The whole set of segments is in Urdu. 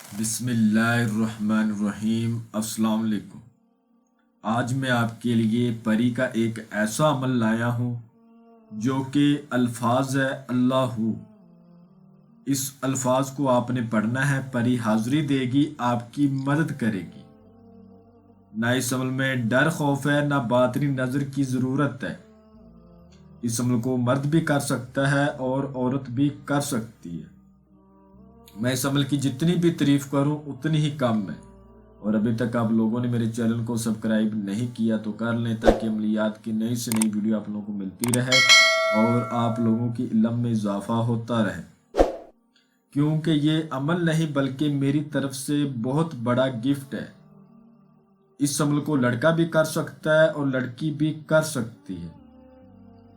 بسم اللہ الرحمن الرحیم۔ السلام علیکم۔ آج میں آپ کے لیے پری کا ایک ایسا عمل لایا ہوں جو کہ الفاظ ہے اللہ ہو۔ اس الفاظ کو آپ نے پڑھنا ہے، پری حاضری دے گی، آپ کی مدد کرے گی۔ نہ اس عمل میں ڈر خوف ہے، نہ باطنی نظر کی ضرورت ہے۔ اس عمل کو مرد بھی کر سکتا ہے اور عورت بھی کر سکتی ہے۔ میں اس عمل کی جتنی بھی تعریف کروں اتنی ہی کم ہے، اور ابھی تک آپ لوگوں نے میرے چینل کو سبسکرائب نہیں کیا تو کر لیں تاکہ عملیات کی نئی سے نئی ویڈیو آپ لوگوں کو ملتی رہے اور آپ لوگوں کی علم میں اضافہ ہوتا رہے، کیونکہ یہ عمل نہیں بلکہ میری طرف سے بہت بڑا گفٹ ہے۔ اس عمل کو لڑکا بھی کر سکتا ہے اور لڑکی بھی کر سکتی ہے۔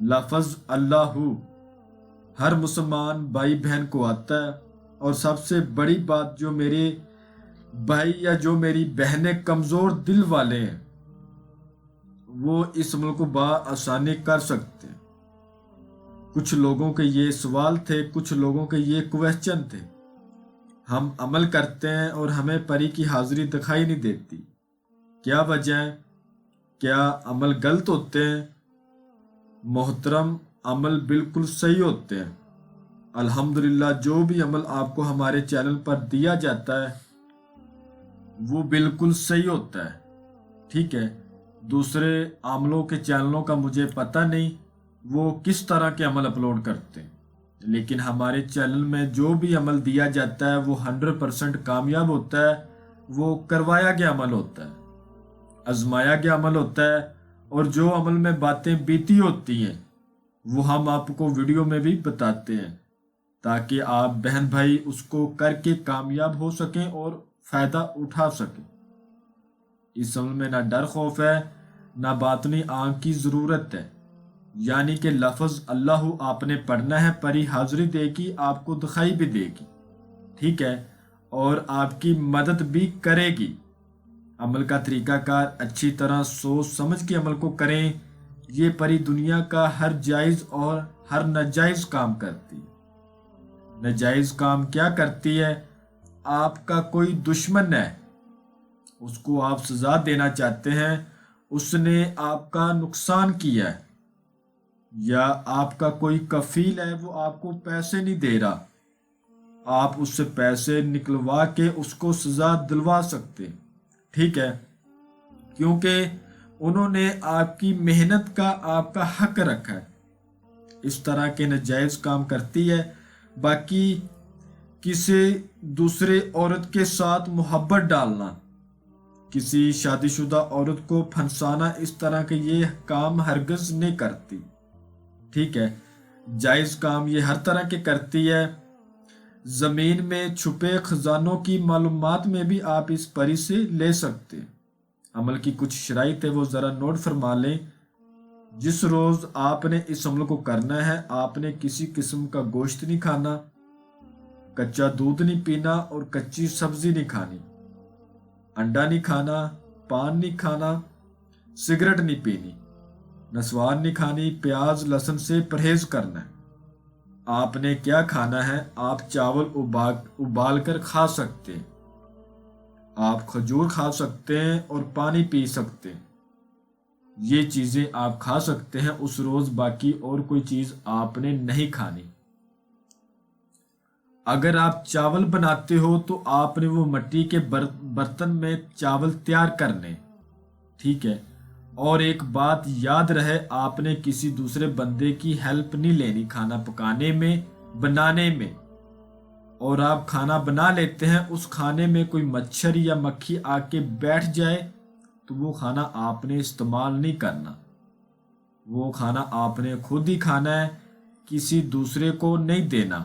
لفظ اللہ ہر مسلمان بھائی بہن کو آتا ہے، اور سب سے بڑی بات، جو میرے بھائی یا جو میری بہنیں کمزور دل والے ہیں وہ اس عمل کو بآسانی کر سکتے ہیں۔ کچھ لوگوں کے یہ سوال تھے، کچھ لوگوں کے یہ کویسچن تھے۔ ہم عمل کرتے ہیں اور ہمیں پری کی حاضری دکھائی نہیں دیتی، کیا وجہ ہے؟ کیا عمل غلط ہوتے ہیں؟ محترم، عمل بالکل صحیح ہوتے ہیں۔ الحمدللہ جو بھی عمل آپ کو ہمارے چینل پر دیا جاتا ہے وہ بالکل صحیح ہوتا ہے، ٹھیک ہے۔ دوسرے عملوں کے چینلوں کا مجھے پتہ نہیں وہ کس طرح کے عمل اپلوڈ کرتے ہیں، لیکن ہمارے چینل میں جو بھی عمل دیا جاتا ہے وہ 100% کامیاب ہوتا ہے، وہ کروایا گیا عمل ہوتا ہے، آزمایا گیا عمل ہوتا ہے، اور جو عمل میں باتیں بیتی ہوتی ہیں وہ ہم آپ کو ویڈیو میں بھی بتاتے ہیں تاکہ آپ بہن بھائی اس کو کر کے کامیاب ہو سکیں اور فائدہ اٹھا سکیں۔ اس عمل میں نہ ڈر خوف ہے، نہ باطنی آنکھ کی ضرورت ہے، یعنی کہ لفظ اللہ آپ نے پڑھنا ہے، پری حاضری دے گی، آپ کو دکھائی بھی دے گی، ٹھیک ہے، اور آپ کی مدد بھی کرے گی۔ عمل کا طریقہ کار اچھی طرح سوچ سمجھ کے عمل کو کریں۔ یہ پری دنیا کا ہر جائز اور ہر ناجائز کام کرتی ہے۔ ناجائز کام کیا کرتی ہے؟ آپ کا کوئی دشمن ہے، اس کو آپ سزا دینا چاہتے ہیں، اس نے آپ کا نقصان کیا ہے، یا آپ کا کوئی کفیل ہے وہ آپ کو پیسے نہیں دے رہا، آپ اس سے پیسے نکلوا کے اس کو سزا دلوا سکتے، ٹھیک ہے، کیونکہ انہوں نے آپ کی محنت کا آپ کا حق رکھا ہے۔ اس طرح کے ناجائز کام کرتی ہے۔ باقی کسی دوسرے عورت کے ساتھ محبت ڈالنا، کسی شادی شدہ عورت کو پھنسانا، اس طرح کے یہ کام ہرگز نہیں کرتی، ٹھیک ہے۔ جائز کام یہ ہر طرح کے کرتی ہے۔ زمین میں چھپے خزانوں کی معلومات میں بھی آپ اس پری سے لے سکتے ہیں۔ عمل کی کچھ شرائط ہے وہ ذرا نوٹ فرما لیں۔ جس روز آپ نے اس عمل کو کرنا ہے آپ نے کسی قسم کا گوشت نہیں کھانا، کچا دودھ نہیں پینا اور کچی سبزی نہیں کھانی، انڈا نہیں کھانا، پان نہیں کھانا، سگریٹ نہیں پینی، نسوار نہیں کھانی، پیاز لہسن سے پرہیز کرنا ہے۔ آپ نے کیا کھانا ہے؟ آپ چاول ابال کر کھا سکتے ہیں، آپ کھجور کھا سکتے ہیں اور پانی پی سکتے ہیں، یہ چیزیں آپ کھا سکتے ہیں اس روز، باقی اور کوئی چیز آپ نے نہیں کھانی۔ اگر آپ چاول بناتے ہو تو آپ نے وہ مٹی کے برتن میں چاول تیار کرنے، ٹھیک ہے، اور ایک بات یاد رہے، آپ نے کسی دوسرے بندے کی ہیلپ نہیں لینی کھانا پکانے میں، بنانے میں، اور آپ کھانا بنا لیتے ہیں، اس کھانے میں کوئی مچھر یا مکھی آ کے بیٹھ جائے تو وہ کھانا آپ نے استعمال نہیں کرنا، وہ کھانا آپ نے خود ہی کھانا ہے، کسی دوسرے کو نہیں دینا،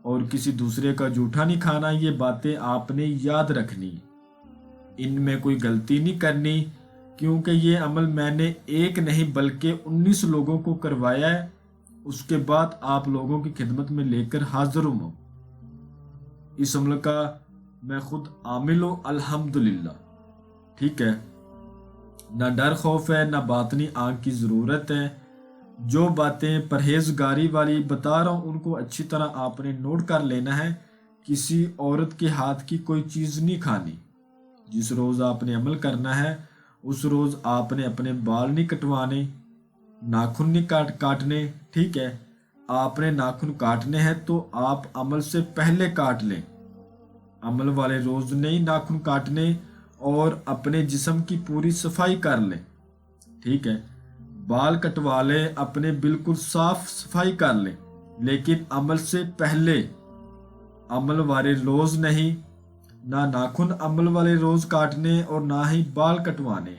اور کسی دوسرے کا جھوٹا نہیں کھانا۔ یہ باتیں آپ نے یاد رکھنی، ان میں کوئی غلطی نہیں کرنی، کیونکہ یہ عمل میں نے ایک نہیں بلکہ 19 لوگوں کو کروایا ہے، اس کے بعد آپ لوگوں کی خدمت میں لے کر حاضر ہوں۔ اس عمل کا میں خود عامل ہوں الحمدللہ، ٹھیک ہے۔ نہ ڈر خوف ہے، نہ باطنی آنکھ کی ضرورت ہے۔ جو باتیں پرہیزگاری والی بتا رہا ہوں ان کو اچھی طرح آپ نے نوٹ کر لینا ہے کسی عورت کے ہاتھ کی کوئی چیز نہیں کھانی۔ جس روز آپ نے عمل کرنا ہے اس روز آپ نے اپنے بال نہیں کٹوانے، ناخن نہیں کاٹنے، ٹھیک ہے؟ آپ نے ناخن کاٹنے ہیں تو آپ عمل سے پہلے کاٹ لیں، عمل والے روز نہیں ناخن کاٹنے، اور اپنے جسم کی پوری صفائی کر لیں، ٹھیک ہے؟ بال کٹوا لیں، اپنے بالکل صاف صفائی کر لیں، لیکن عمل سے پہلے، عمل والے روز نہیں، نہ ناخن عمل والے روز کاٹنے اور نہ ہی بال کٹوانے۔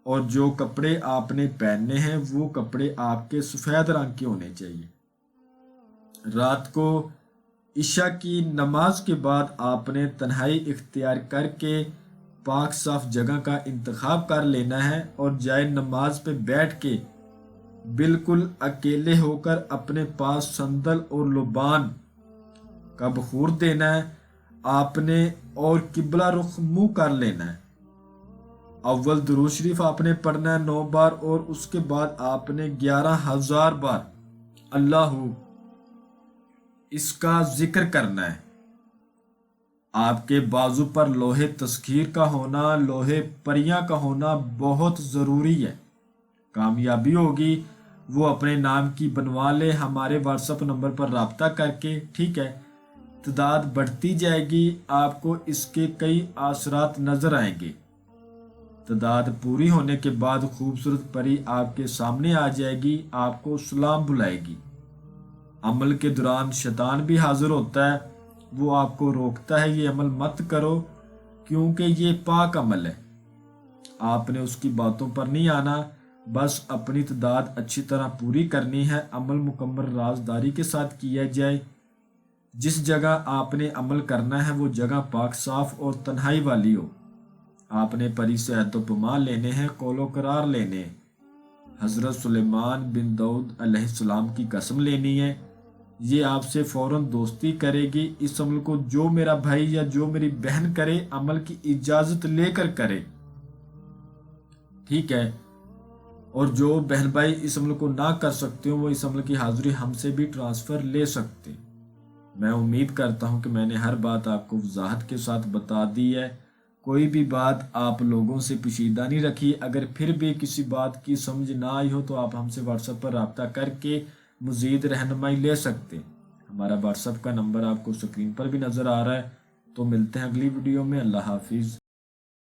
اور جو کپڑے آپ نے پہننے ہیں وہ کپڑے آپ کے سفید رنگ کے ہونے چاہیے۔ رات کو عشاء کی نماز کے بعد آپ نے تنہائی اختیار کر کے پاک صاف جگہ کا انتخاب کر لینا ہے اور جائے نماز پہ بیٹھ کے بالکل اکیلے ہو کر اپنے پاس صندل اور لبان کا بخور دینا ہے آپ نے، اور قبلہ رخ منہ کر لینا ہے۔ اول درود شریف آپ نے پڑھنا ہے 9 بار، اور اس کے بعد آپ نے 11,000 بار اللہ اس کا ذکر کرنا ہے۔ آپ کے بازو پر لوہے تسخیر کا ہونا، لوہے پریاں کا ہونا بہت ضروری ہے۔ کامیابی ہوگی وہ اپنے نام کی بنوا لے ہمارے واٹس ایپ نمبر پر رابطہ کر کے، ٹھیک ہے؟ تعداد بڑھتی جائے گی، آپ کو اس کے کئی اثرات نظر آئیں گے۔ تعداد پوری ہونے کے بعد خوبصورت پری آپ کے سامنے آ جائے گی، آپ کو سلام بلائے گی۔ عمل کے دوران شیطان بھی حاضر ہوتا ہے، وہ آپ کو روکتا ہے یہ عمل مت کرو کیونکہ یہ پاک عمل ہے۔ آپ نے اس کی باتوں پر نہیں آنا، بس اپنی تعداد اچھی طرح پوری کرنی ہے۔ عمل مکمل رازداری کے ساتھ کیا جائے۔ جس جگہ آپ نے عمل کرنا ہے وہ جگہ پاک صاف اور تنہائی والی ہو۔ آپ نے پری سے عہد و پیمان لینے ہیں، قول و قرار لینے ہیں۔ حضرت سلیمان بن داؤد علیہ السلام کی قسم لینی ہے، یہ آپ سے فوراً دوستی کرے گی۔ اس عمل کو جو میرا بھائی یا جو میری بہن کرے عمل کی اجازت لے کر کرے، ٹھیک ہے؟ اور جو بہن بھائی اس عمل کو نہ کر سکتے ہو وہ اس عمل کی حاضری ہم سے بھی ٹرانسفر لے سکتے۔ میں امید کرتا ہوں کہ میں نے ہر بات آپ کو وضاحت کے ساتھ بتا دی ہے، کوئی بھی بات آپ لوگوں سے پوشیدہ نہیں رکھی۔ اگر پھر بھی کسی بات کی سمجھ نہ آئی ہو تو آپ ہم سے واٹس ایپ پر رابطہ کر کے مزید رہنمائی لے سکتے۔ ہمارا واٹس ایپ کا نمبر آپ کو سکرین پر بھی نظر آ رہا ہے۔ تو ملتے ہیں اگلی ویڈیو میں۔ اللہ حافظ۔